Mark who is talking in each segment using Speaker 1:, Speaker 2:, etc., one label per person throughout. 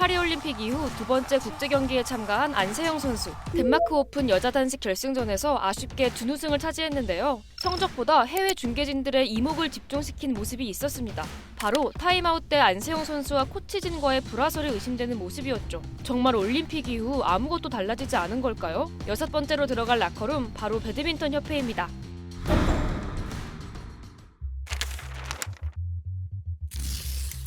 Speaker 1: 파리올림픽 이후 두 번째 국제경기에 참가한 안세영 선수. 덴마크 오픈 여자 단식 결승전에서 아쉽게 준우승을 차지했는데요. 성적보다 해외 중계진들의 이목을 집중시킨 모습이 있었습니다. 바로 타임아웃 때 안세영 선수와 코치진과의 불화설이 의심되는 모습이었죠. 정말 올림픽 이후 아무것도 달라지지 않은 걸까요? 6번째로 들어갈 라커룸, 바로 배드민턴 협회입니다.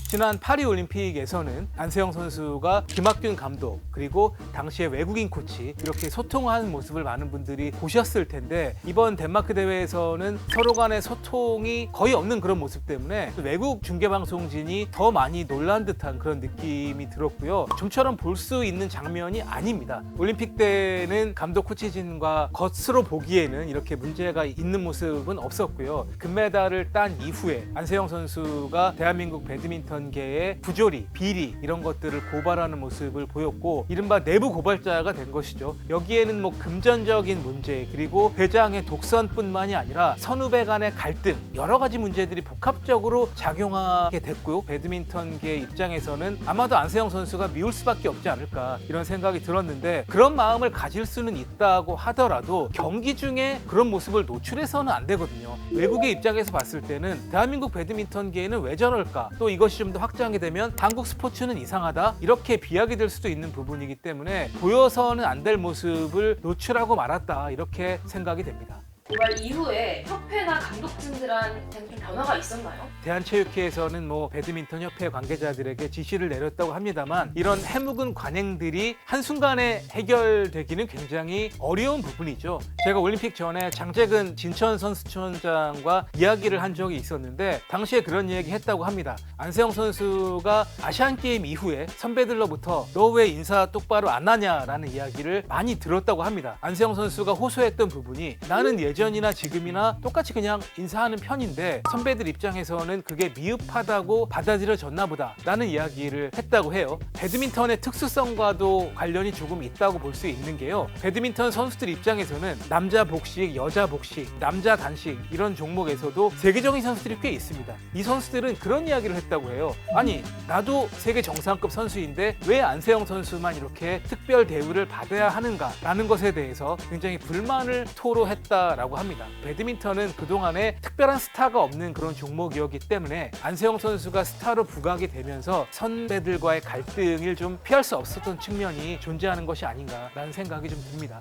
Speaker 2: 지난 파리올림픽에서는 안세영 선수가 김학균 감독 그리고 당시의 외국인 코치 이렇게 소통하는 모습을 많은 분들이 보셨을 텐데, 이번 덴마크 대회에서는 서로 간의 소통이 거의 없는 그런 모습 때문에 외국 중계방송진이 더 많이 놀란 듯한 그런 느낌이 들었고요. 좀처럼 볼 수 있는 장면이 아닙니다. 올림픽 때는 감독 코치진과 겉으로 보기에는 이렇게 문제가 있는 모습은 없었고요. 금메달을 딴 이후에 안세영 선수가 대한민국 배드민턴 계의 부조리, 비리 이런 것들을 고발하는 모습을 보였고, 이른바 내부 고발자가 된 것이죠. 여기에는 뭐 금전적인 문제, 그리고 회장의 독선뿐만이 아니라 선후배 간의 갈등, 여러 가지 문제들이 복합적으로 작용하게 됐고요. 배드민턴계 입장에서는 아마도 안세영 선수가 미울 수밖에 없지 않을까 이런 생각이 들었는데, 그런 마음을 가질 수는 있다고 하더라도 경기 중에 그런 모습을 노출해서는 안 되거든요. 외국의 입장에서 봤을 때는 대한민국 배드민턴계에는 왜 저럴까, 또 이것이 좀 더 확장이 되면 한국 스포츠는 이상하다, 이렇게 비약이 될 수도 있는 부분이기 때문에 보여서는 안 될 모습을 노출하고 말았다, 이렇게 생각이 됩니다.
Speaker 1: 고발 이후에 협회나 감독진들한테는 좀 변화가 있었나요?
Speaker 2: 대한체육회에서는 뭐 배드민턴 협회 관계자들에게 지시를 내렸다고 합니다만, 이런 해묵은 관행들이 한순간에 해결되기는 굉장히 어려운 부분이죠. 제가 올림픽 전에 장재근 진천 선수촌장과 이야기를 한 적이 있었는데, 당시에 그런 얘기 했다고 합니다. 안세영 선수가 아시안게임 이후에 선배들로부터 너 왜 인사 똑바로 안 하냐라는 이야기를 많이 들었다고 합니다. 안세영 선수가 호소했던 부분이, 나는 예전이나 지금이나 똑같이 그냥 인사하는 편인데 선배들 입장에서는 그게 미흡하다고 받아들여졌나 보다 라는 이야기를 했다고 해요. 배드민턴의 특수성과도 관련이 조금 있다고 볼 수 있는 게요, 배드민턴 선수들 입장에서는 남자 복식, 여자 복식, 남자 단식 이런 종목에서도 세계적인 선수들이 꽤 있습니다. 이 선수들은 그런 이야기를 했다고 해요. 아니, 나도 세계 정상급 선수인데 왜 안세영 선수만 이렇게 특별 대우를 받아야 하는가 라는 것에 대해서 굉장히 불만을 토로했다라고 합니다. 배드민턴은 그동안에 특별한 스타가 없는 그런 종목이었기 때문에 안세영 선수가 스타로 부각이 되면서 선배들과의 갈등을 좀 피할 수 없었던 측면이 존재하는 것이 아닌가라는 생각이 좀 듭니다.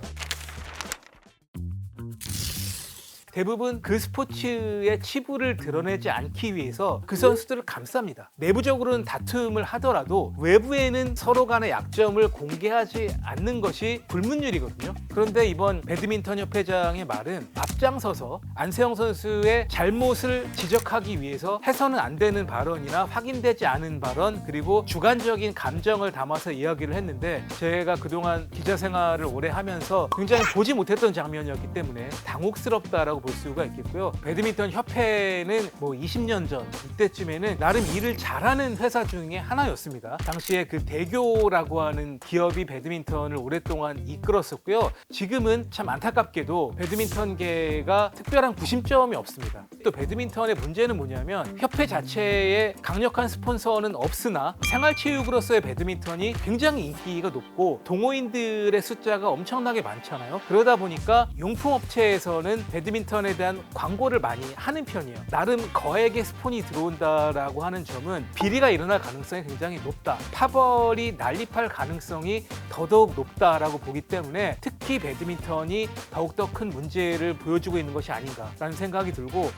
Speaker 2: 대부분 그 스포츠의 치부를 드러내지 않기 위해서 그 선수들을 감쌉니다. 내부적으로는 다툼을 하더라도 외부에는 서로 간의 약점을 공개하지 않는 것이 불문율이거든요. 그런데 이번 배드민턴 협회장의 말은 앞장서서 안세영 선수의 잘못을 지적하기 위해서 해서는 안 되는 발언이나 확인되지 않은 발언, 그리고 주관적인 감정을 담아서 이야기를 했는데, 제가 그동안 기자 생활을 오래 하면서 굉장히 보지 못했던 장면이었기 때문에 당혹스럽다라고 볼 수가 있겠고요. 배드민턴 협회는 뭐 20년 전 이때쯤에는 나름 일을 잘하는 회사 중에 하나였습니다. 당시에 그 대교라고 하는 기업이 배드민턴을 오랫동안 이끌었었고요. 지금은 참 안타깝게도 배드민턴계가 특별한 구심점이 없습니다. 또 배드민턴의 문제는 뭐냐면, 협회 자체에 강력한 스폰서는 없으나 생활체육으로서의 배드민턴이 굉장히 인기가 높고 동호인들의 숫자가 엄청나게 많잖아요. 그러다 보니까 용품업체에서는 배드민턴에 대한 광고를 많이 하는 편이에요. 나름 거액의 스폰이 들어온다라고 하는 점은 비리가 일어날 가능성이 굉장히 높다, 파벌이 난립할 가능성이 더더욱 높다라고 보기 때문에 특히 배드민턴이 더욱더 큰 문제를 보여주고 있는 것이 아닌가라는 생각이 들고,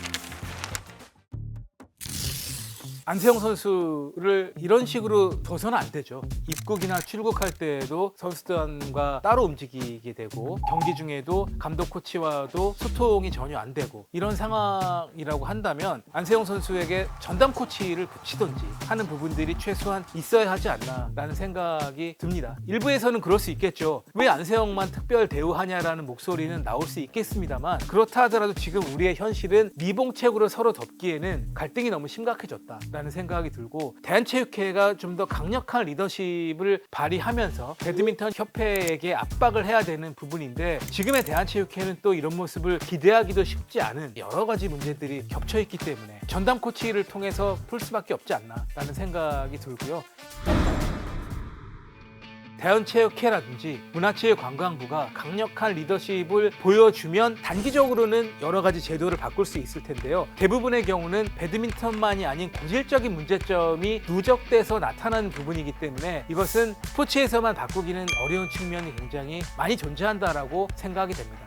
Speaker 2: 안세영 선수를 이런 식으로 둬서는 안 되죠. 입국이나 출국할 때에도 선수단과 따로 움직이게 되고, 경기 중에도 감독 코치와도 소통이 전혀 안 되고, 이런 상황이라고 한다면 안세영 선수에게 전담 코치를 붙이든지 하는 부분들이 최소한 있어야 하지 않나 라는 생각이 듭니다. 일부에서는 그럴 수 있겠죠. 왜 안세영만 특별 대우하냐라는 목소리는 나올 수 있겠습니다만, 그렇다 하더라도 지금 우리의 현실은 미봉책으로 서로 덮기에는 갈등이 너무 심각해졌다 라는 생각이 들고, 대한체육회가 좀 더 강력한 리더십을 발휘하면서 배드민턴 협회에게 압박을 해야 되는 부분인데, 지금의 대한체육회는 또 이런 모습을 기대하기도 쉽지 않은 여러 가지 문제들이 겹쳐 있기 때문에 전담 코치를 통해서 풀 수밖에 없지 않나 라는 생각이 들고요. 대한체육회라든지 문화체육관광부가 강력한 리더십을 보여주면 단기적으로는 여러 가지 제도를 바꿀 수 있을 텐데요. 대부분의 경우는 배드민턴만이 아닌 고질적인 문제점이 누적돼서 나타나는 부분이기 때문에 이것은 스포츠에서만 바꾸기는 어려운 측면이 굉장히 많이 존재한다라고 생각이 됩니다.